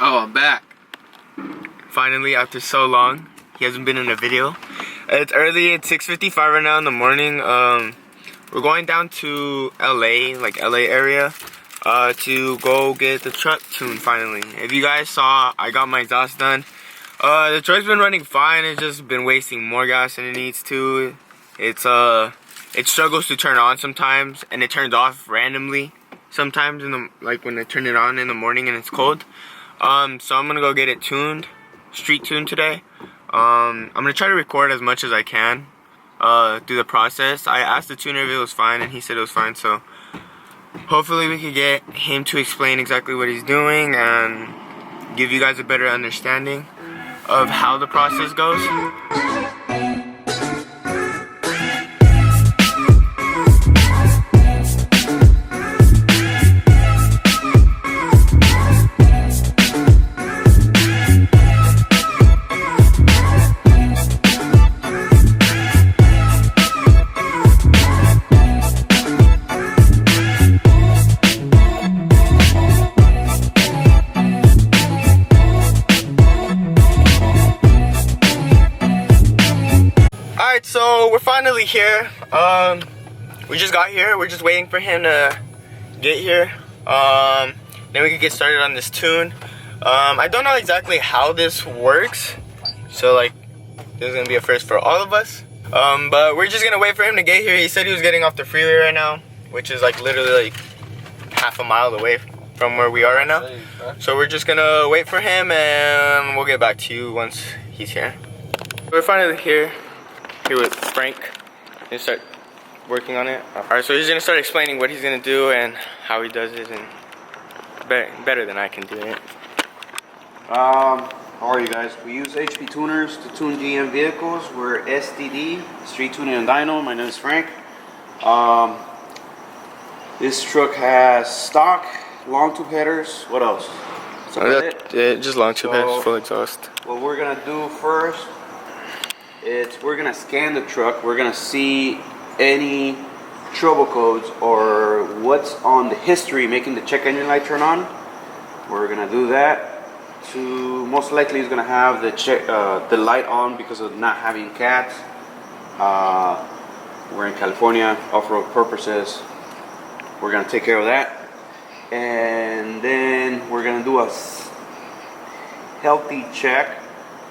Oh, I'm back. Finally, after so long. He hasn't been in a video. It's early, it's 6:55 right now in the morning. We're going down to LA, like LA area, to go get the truck tuned finally. If you guys saw, I got my exhaust done. The truck's been running fine, it's just been wasting more gas than it needs to. It struggles to turn on sometimes, and it turns off randomly sometimes like when I turn it on in the morning and it's cold. So I'm gonna go get it tuned, street tuned today. I'm gonna try to record as much as I can through the process. I asked the tuner if it was fine, and he said it was fine, so hopefully we can get him to explain exactly what he's doing and give you guys a better understanding of how the process goes. Alright, so we're finally here. We just got here. We're just waiting for him to get here. Then we can get started on this tune. I don't know exactly how this works, so like this is gonna be a first for all of us. But we're just gonna wait for him to get here. He said he was getting off the freeway right now, which is like literally like half a mile away from where we are right now. So we're just gonna wait for him, and we'll get back to you once he's here. We're finally here with Frank. He's gonna start working on it. Alright, so he's gonna start explaining what he's gonna do and how he does it, and better than I can do it. How are you guys? We use HP tuners to tune GM vehicles. We're STD, Street Tuning and Dyno. My name is Frank. This truck has stock, long tube headers. What else? Just long tube headers, full exhaust. What we're gonna do first is we're gonna scan the truck. We're gonna see any trouble codes or what's on the history making the check engine light turn on. We're gonna do that. Most likely is gonna have the light on because of not having cats. We're in California, off-road purposes. We're gonna take care of that, and then we're gonna do a healthy check,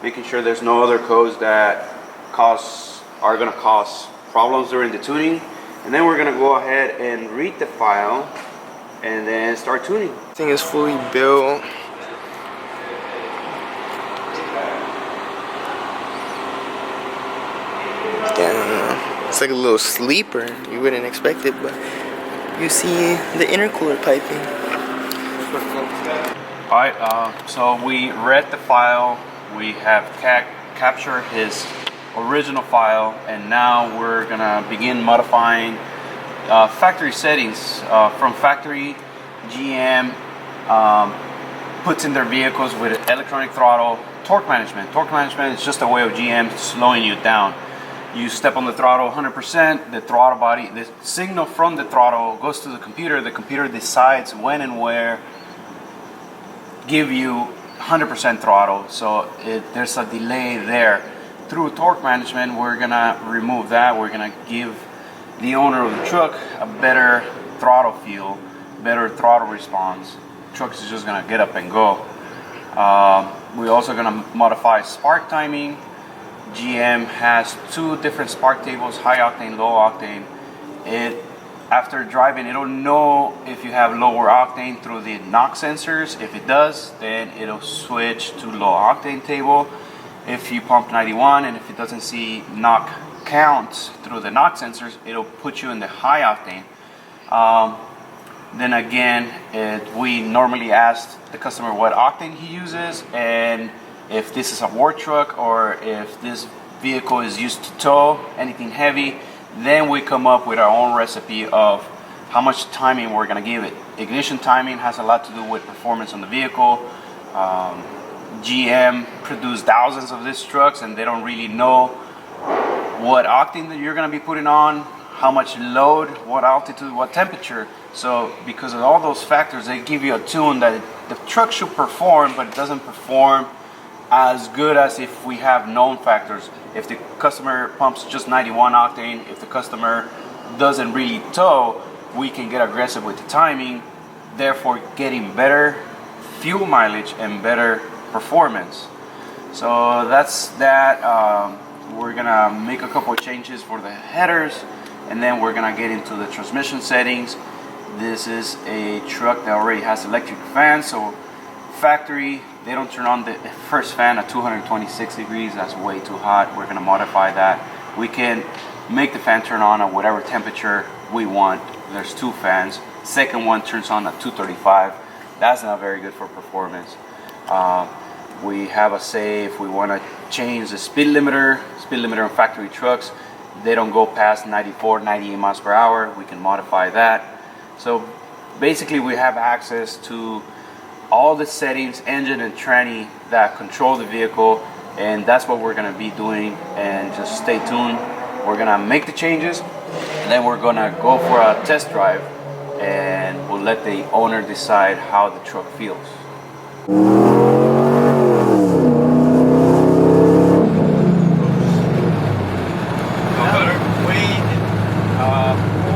making sure there's no other codes that are gonna cause problems during the tuning. And then we're gonna go ahead and read the file and then start tuning. This thing is fully built. Damn, it's like a little sleeper. You wouldn't expect it, but you see the intercooler piping. Alright, so we read the file. We have captured his original file, and now we're gonna begin modifying factory settings. From factory, GM puts in their vehicles with electronic throttle torque management. Torque management is just a way of GM slowing you down. You step on the throttle 100%, the throttle body, the signal from the throttle goes to the computer. The computer decides when and where give you 100% throttle, so there's a delay there. Through torque management, we're gonna remove that. We're gonna give the owner of the truck a better throttle feel, better throttle response. The truck is just gonna get up and go. We're also gonna modify spark timing. GM has two different spark tables, high octane, low octane. After driving, it'll know if you have lower octane through the NOx sensors. If it does, then it'll switch to low octane table. If you pump 91 and if it doesn't see NOx counts through the NOx sensors, it'll put you in the high octane. Then again, we normally ask the customer what octane he uses, and if this is a work truck or if this vehicle is used to tow anything heavy, then we come up with our own recipe of how much timing we're gonna give it. Ignition timing has a lot to do with performance on the vehicle. GM produced thousands of these trucks, and they don't really know what octane that you're gonna be putting on, how much load, what altitude, what temperature. So because of all those factors, they give you a tune that the truck should perform, but it doesn't perform as good as if we have known factors. If the customer pumps just 91 octane, if the customer doesn't really tow, we can get aggressive with the timing, therefore getting better fuel mileage and better performance. So that's that. We're gonna make a couple of changes for the headers, and then we're gonna get into the transmission settings. This is a truck that already has electric fans, so factory, they don't turn on the first fan at 226 degrees. That's way too hot. We're gonna modify that. We can make the fan turn on at whatever temperature we want. There's 2 fans. Second one turns on at 235. That's not very good for performance. We have a say if we want to change the speed limiter on factory trucks. They don't go past 94, 98 miles per hour. We can modify that. So basically we have access to all the settings, engine and tranny, that control the vehicle, and that's what we're going to be doing. And just stay tuned. We're going to make the changes, and then we're going to go for a test drive, and we'll let the owner decide how the truck feels.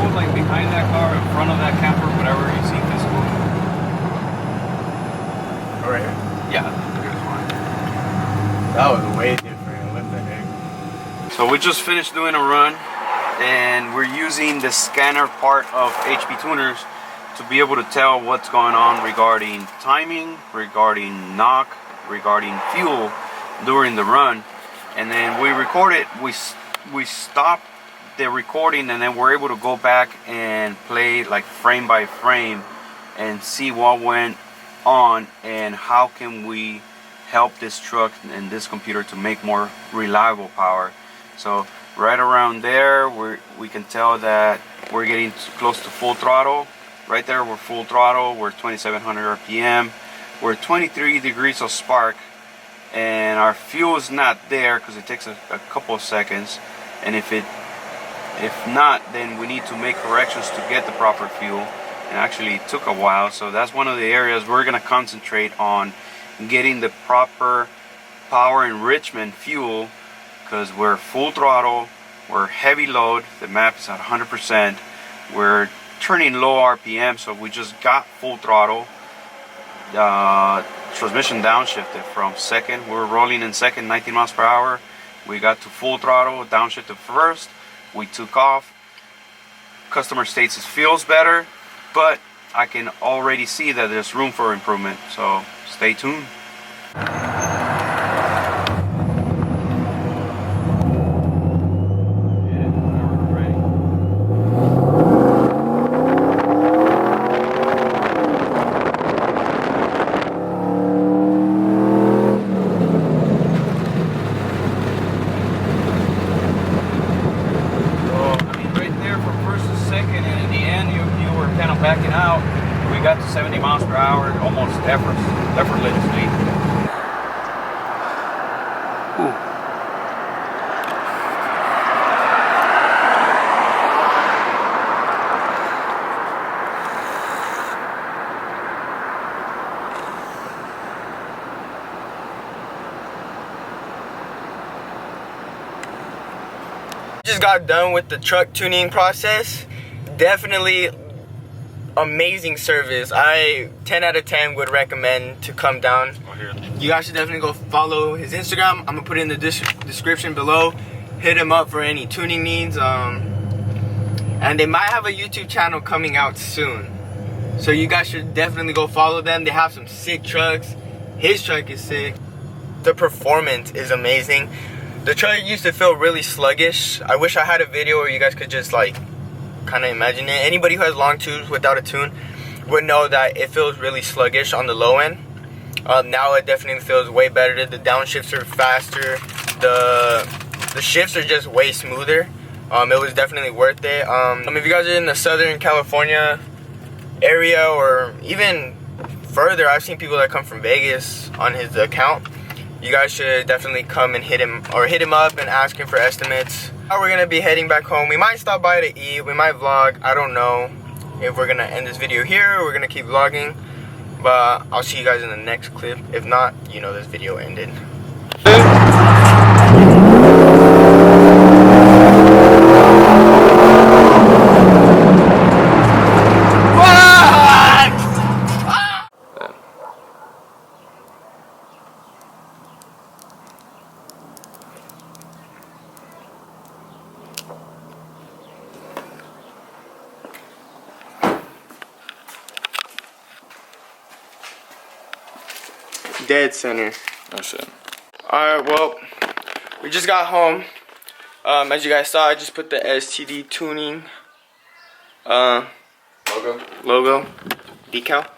Pull like behind that car, in front of that camper, whatever you see visible. Right here? Yeah, that's fine. That was way different. What the heck? So we just finished doing a run, and we're using the scanner part of HP Tuners to be able to tell what's going on regarding timing, regarding knock, regarding fuel during the run. And then we record it, we stop the recording, and then we're able to go back and play like frame by frame and see what went on and how can we help this truck and this computer to make more reliable power. So right around there we can tell that we're getting close to full throttle. Right there we're full throttle, we're 2700 RPM, we're 23 degrees of spark, and our fuel is not there because it takes a couple of seconds, and if not, then we need to make corrections to get the proper fuel, and actually it took a while. So that's one of the areas we're going to concentrate on, getting the proper power enrichment fuel, because we're full throttle, we're heavy load, the map is at 100%, we're turning low RPM, so we just got full throttle. Transmission downshifted from second, we were rolling in second, 19 miles per hour, we got to full throttle, downshifted first, we took off. Customer states it feels better, but I can already see that there's room for improvement, so stay tuned. Backing out, we got to 70 miles per hour, almost effortlessly. Just got done with the truck tuning process. Definitely amazing service. I 10 out of 10 would recommend to come down. You guys should definitely go follow his Instagram. I'm gonna put it in the description below. Hit him up for any tuning needs. And they might have a YouTube channel coming out soon, so you guys should definitely go follow them. They have some sick trucks. His truck is sick. The performance is amazing. The truck used to feel really sluggish. I wish I had a video where you guys could just like kind of imagine it. Anybody who has long tubes without a tune would know that it feels really sluggish on the low end. Now it definitely feels way better. The downshifts are faster. The shifts are just way smoother. It was definitely worth it. If you guys are in the Southern California area or even further, I've seen people that come from Vegas on his account. You guys should definitely come and hit him up and ask him for estimates. We're gonna be heading back home. We might stop by to eat. We might vlog. I don't know if we're gonna end this video here or we're gonna keep vlogging. But I'll see you guys in the next clip. If not, you know this video ended. Dead center. Oh shit. Alright, well, we just got home. As you guys saw, I just put the STD tuning logo decal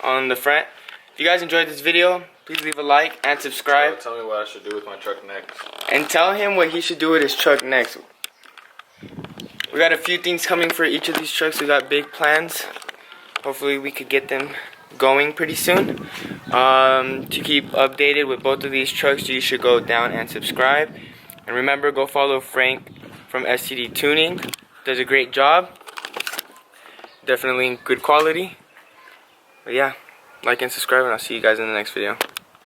on the front. If you guys enjoyed this video, please leave a like and subscribe. Tell me what I should do with my truck next. And tell him what he should do with his truck next. We got a few things coming for each of these trucks. We got big plans. Hopefully we could get them going pretty soon. To keep updated with both of these trucks, you should go down and subscribe. And remember, go follow Frank from STD Tuning. Does a great job. Definitely good quality. But yeah, like and subscribe, and I'll see you guys in the next video.